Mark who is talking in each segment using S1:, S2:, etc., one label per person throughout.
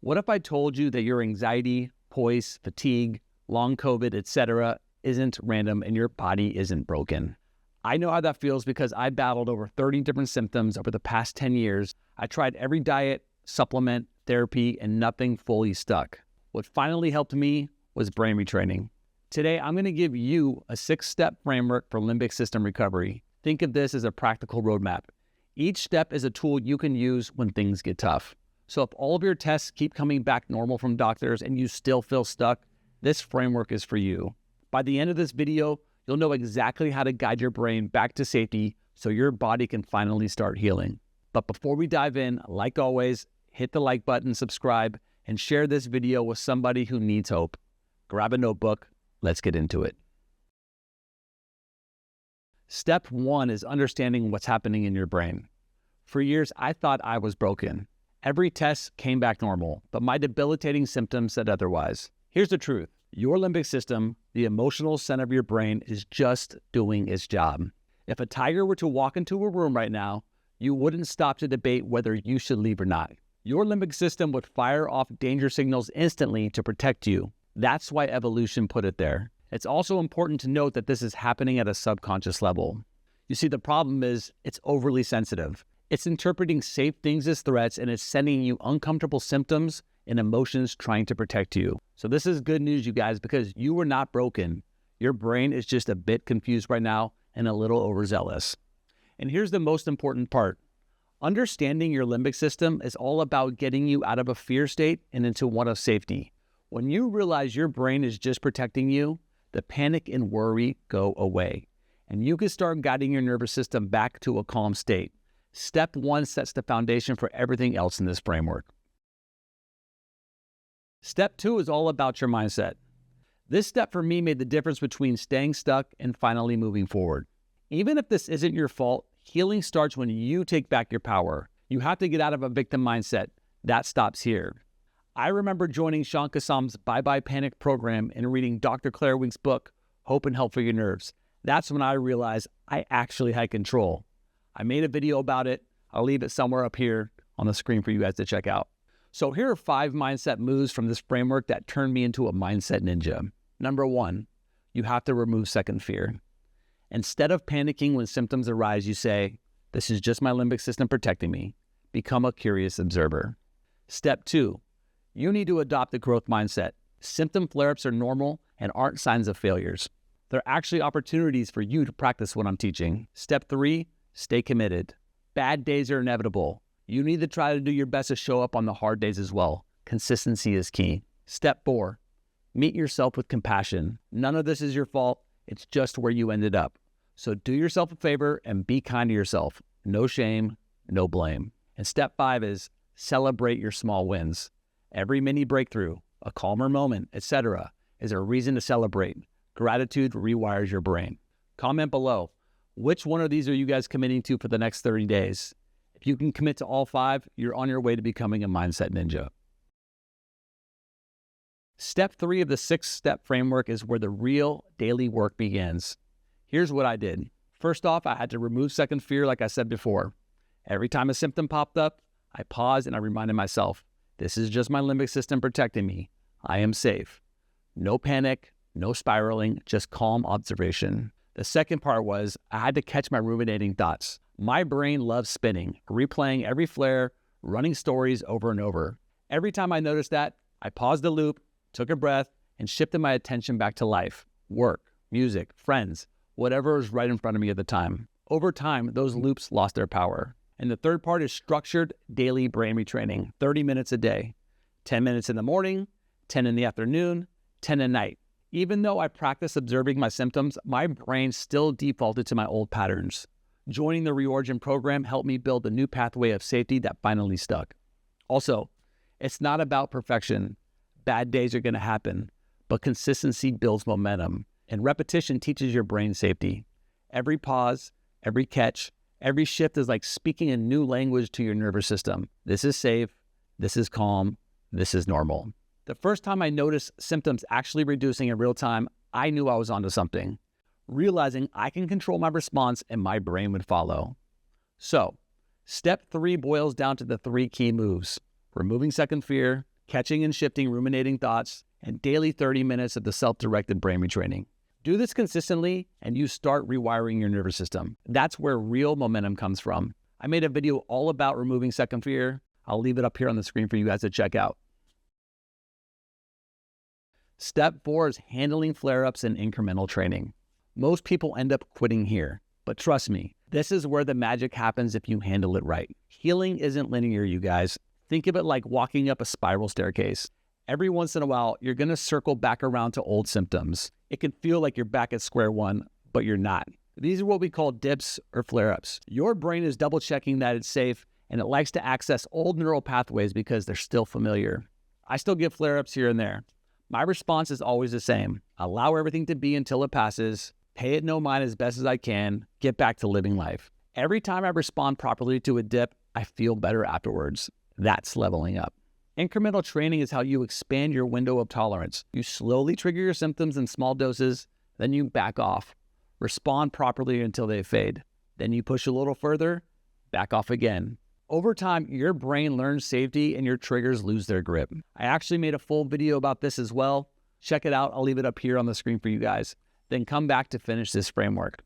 S1: What if I told you that your anxiety, POIS, fatigue, long COVID, etc. isn't random and your body isn't broken? I know how that feels because I battled over 30 different symptoms over the past 10 years. I tried every diet, supplement, therapy, and nothing fully stuck. What finally helped me was brain retraining. Today, I'm going to give you a 6-step framework for limbic system recovery. Think of this as a practical roadmap. Each step is a tool you can use when things get tough. So if all of your tests keep coming back normal from doctors and you still feel stuck, this framework is for you. By the end of this video, you'll know exactly how to guide your brain back to safety so your body can finally start healing. But before we dive in, like always, hit the like button, subscribe, and share this video with somebody who needs hope. Grab a notebook. Let's get into it. Step 1 is understanding what's happening in your brain. For years, I thought I was broken. Every test came back normal, but my debilitating symptoms said otherwise. Here's the truth. Your limbic system, the emotional center of your brain, is just doing its job. If a tiger were to walk into a room right now, you wouldn't stop to debate whether you should leave or not. Your limbic system would fire off danger signals instantly to protect you. That's why evolution put it there. It's also important to note that this is happening at a subconscious level. You see, the problem is it's overly sensitive. It's interpreting safe things as threats, and it's sending you uncomfortable symptoms and emotions trying to protect you. So this is good news, you guys, because you are not broken. Your brain is just a bit confused right now and a little overzealous. And here's the most important part. Understanding your limbic system is all about getting you out of a fear state and into one of safety. When you realize your brain is just protecting you, the panic and worry go away, and you can start guiding your nervous system back to a calm state. Step 1 sets the foundation for everything else in this framework. Step 2 is all about your mindset. This step for me made the difference between staying stuck and finally moving forward. Even if this isn't your fault, healing starts when you take back your power. You have to get out of a victim mindset. That stops here. I remember joining Sean Kassam's Bye Bye Panic program and reading Dr. Claire Wink's book, Hope and Help for Your Nerves. That's when I realized I actually had control. I made a video about it. I'll leave it somewhere up here on the screen for you guys to check out. So here are 5 mindset moves from this framework that turned me into a mindset ninja. Number 1, you have to remove second fear. Instead of panicking when symptoms arise, you say, this is just my limbic system protecting me. Become a curious observer. Step 2, you need to adopt a growth mindset. Symptom flare-ups are normal and aren't signs of failures. They're actually opportunities for you to practice what I'm teaching. Step 3, stay committed. Bad days are inevitable. You need to try to do your best to show up on the hard days as well. Consistency is key. Step 4, meet yourself with compassion. None of this is your fault. It's just where you ended up. So do yourself a favor and be kind to yourself. No shame, no blame. And step 5 is celebrate your small wins. Every mini breakthrough, a calmer moment, etc. is a reason to celebrate. Gratitude rewires your brain. Comment below. Which one of these are you guys committing to for the next 30 days? If you can commit to all 5, you're on your way to becoming a mindset ninja. Step 3 of the 6-step framework is where the real daily work begins. Here's what I did. First off, I had to remove second fear like I said before. Every time a symptom popped up, I paused and I reminded myself, this is just my limbic system protecting me. I am safe. No panic, no spiraling, just calm observation. The second part was I had to catch my ruminating thoughts. My brain loves spinning, replaying every flare, running stories over and over. Every time I noticed that, I paused the loop, took a breath, and shifted my attention back to life, work, music, friends, whatever was right in front of me at the time. Over time, those loops lost their power. And the third part is structured daily brain retraining, 30 minutes a day, 10 minutes in the morning, 10 in the afternoon, 10 at night. Even though I practiced observing my symptoms, my brain still defaulted to my old patterns. Joining the Reorigin program helped me build a new pathway of safety that finally stuck. Also, it's not about perfection. Bad days are going to happen, but consistency builds momentum, and repetition teaches your brain safety. Every pause, every catch, every shift is like speaking a new language to your nervous system. This is safe, this is calm, this is normal. The first time I noticed symptoms actually reducing in real time, I knew I was onto something. Realizing I can control my response and my brain would follow. So, step 3 boils down to the 3 key moves: removing second fear, catching and shifting ruminating thoughts, and daily 30 minutes of the self-directed brain retraining. Do this consistently and you start rewiring your nervous system. That's where real momentum comes from. I made a video all about removing second fear. I'll leave it up here on the screen for you guys to check out. Step 4 is handling flare-ups and incremental training. Most people end up quitting here, but trust me, this is where the magic happens if you handle it right. Healing isn't linear, you guys. Think of it like walking up a spiral staircase. Every once in a while, you're going to circle back around to old symptoms. It can feel like you're back at square one, but you're not. These are what we call dips or flare-ups. Your brain is double-checking that it's safe, and it likes to access old neural pathways because they're still familiar. I still get flare-ups here and there. My response is always the same. Allow everything to be until it passes, pay it no mind as best as I can, get back to living life. Every time I respond properly to a dip, I feel better afterwards. That's leveling up. Incremental training is how you expand your window of tolerance. You slowly trigger your symptoms in small doses, then you back off. Respond properly until they fade. Then you push a little further, back off again. Over time, your brain learns safety and your triggers lose their grip. I actually made a full video about this as well. Check it out. I'll leave it up here on the screen for you guys. Then come back to finish this framework.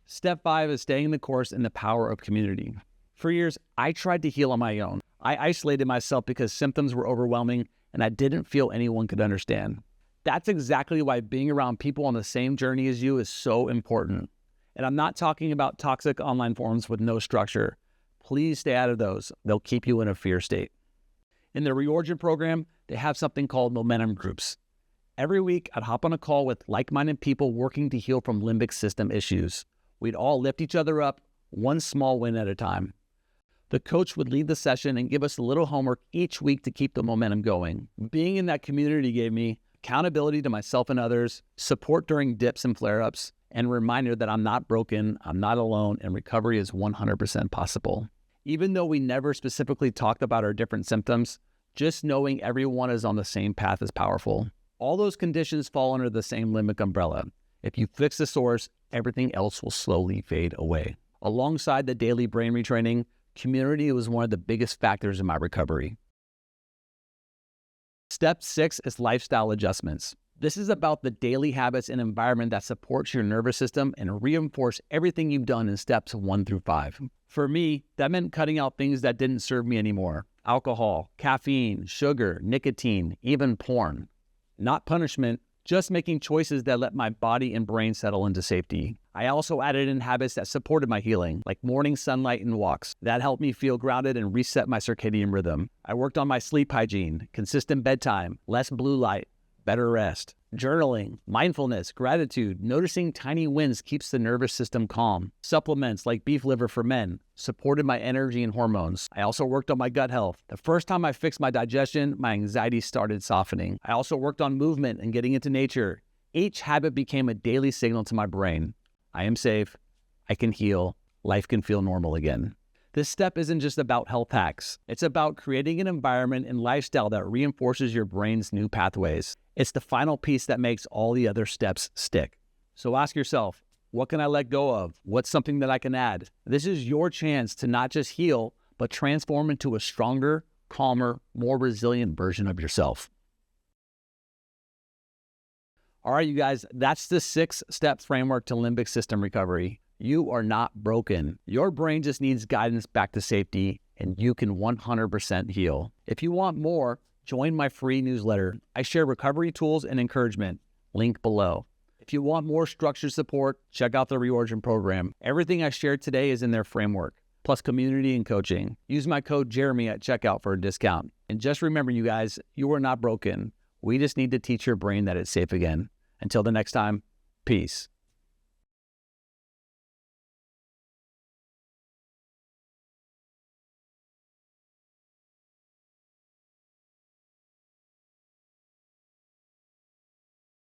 S1: Step 5 is staying the course in the power of community. For years, I tried to heal on my own. I isolated myself because symptoms were overwhelming and I didn't feel anyone could understand. That's exactly why being around people on the same journey as you is so important. And I'm not talking about toxic online forums with no structure. Please stay out of those. They'll keep you in a fear state. In the Reorigin program, they have something called momentum groups. Every week, I'd hop on a call with like-minded people working to heal from limbic system issues. We'd all lift each other up, one small win at a time. The coach would lead the session and give us a little homework each week to keep the momentum going. Being in that community gave me accountability to myself and others, support during dips and flare-ups, and a reminder that I'm not broken, I'm not alone, and recovery is 100% possible. Even though we never specifically talked about our different symptoms, just knowing everyone is on the same path is powerful. All those conditions fall under the same limbic umbrella. If you fix the source, everything else will slowly fade away. Alongside the daily brain retraining, community was one of the biggest factors in my recovery. Step 6 is lifestyle adjustments. This is about the daily habits and environment that supports your nervous system and reinforce everything you've done in steps 1 through 5. For me, that meant cutting out things that didn't serve me anymore. Alcohol, caffeine, sugar, nicotine, even porn. Not punishment, just making choices that let my body and brain settle into safety. I also added in habits that supported my healing, like morning sunlight and walks. That helped me feel grounded and reset my circadian rhythm. I worked on my sleep hygiene, consistent bedtime, less blue light, better rest. Journaling, mindfulness, gratitude, noticing tiny wins keeps the nervous system calm. Supplements like beef liver for men supported my energy and hormones. I also worked on my gut health. The first time I fixed my digestion, my anxiety started softening. I also worked on movement and getting into nature. Each habit became a daily signal to my brain. I am safe, I can heal, life can feel normal again. This step isn't just about health hacks. It's about creating an environment and lifestyle that reinforces your brain's new pathways. It's the final piece that makes all the other steps stick. So ask yourself, what can I let go of? What's something that I can add? This is your chance to not just heal, but transform into a stronger, calmer, more resilient version of yourself. All right, you guys, that's the 6-step framework to limbic system recovery. You are not broken. Your brain just needs guidance back to safety, and you can 100% heal. If you want more, join my free newsletter. I share recovery tools and encouragement. Link below. If you want more structured support, check out the Reorigin program. Everything I shared today is in their framework, plus community and coaching. Use my code Jeremy at checkout for a discount. And just remember, you guys, you are not broken. We just need to teach your brain that it's safe again. Until the next time, peace.